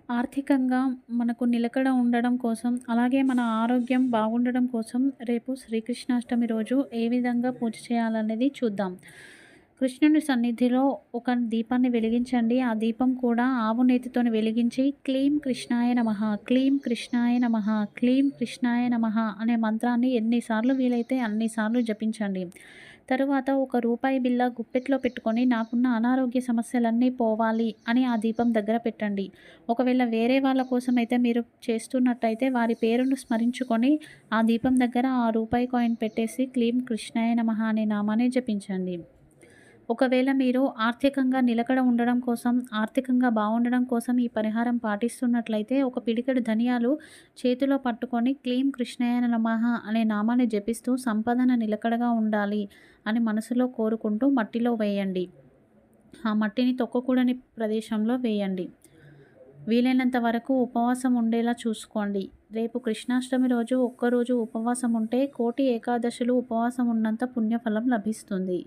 ఆర్థికంగా మనకు నిలకడ ఉండడం కోసం, అలాగే మన ఆరోగ్యం బాగుండడం కోసం రేపు శ్రీకృష్ణాష్టమి రోజు ఏ విధంగా పూజ చేయాలనేది చూద్దాం. కృష్ణుని సన్నిధిలో ఒక దీపాన్ని వెలిగించండి. ఆ దీపం కూడా ఆవు నేతితోని వెలిగించి క్లీం కృష్ణాయ నమః, క్లీం కృష్ణాయ నమః, క్లీం కృష్ణాయ నమః అనే మంత్రాన్ని ఎన్నిసార్లు వీలైతే అన్నిసార్లు జపించండి. తరువాత ఒక రూపాయి బిళ్ళ గుప్పెట్లో పెట్టుకొని నాకున్న అనారోగ్య సమస్యలన్నీ పోవాలి అని ఆ దీపం దగ్గర పెట్టండి. ఒకవేళ వేరే వాళ్ళ కోసం అయితే మీరు చేస్తున్నట్టయితే వారి పేరును స్మరించుకొని ఆ దీపం దగ్గర ఆ రూపాయి కాయిన్ పెట్టేసి క్లీం కృష్ణాయ నమః అనే నామాన్ని జపించండి. ఒకవేళ మీరు ఆర్థికంగా నిలకడ ఉండడం కోసం, ఆర్థికంగా బాగుండడం కోసం ఈ పరిహారం పాటిస్తున్నట్లయితే ఒక పిడికెడు ధనియాలు చేతిలో పట్టుకొని క్లీం కృష్ణాయ నమః అనే నామాన్ని జపిస్తూ సంపదన నిలకడగా ఉండాలి అని మనసులో కోరుకుంటూ మట్టిలో వేయండి. ఆ మట్టిని తొక్కకూడని ప్రదేశంలో వేయండి. వీలైనంత వరకు ఉపవాసం ఉండేలా చూసుకోండి. రేపు కృష్ణాష్టమి రోజు ఒక్కరోజు ఉపవాసం ఉంటే కోటి ఏకాదశులు ఉపవాసం ఉన్నంత పుణ్యఫలం లభిస్తుంది.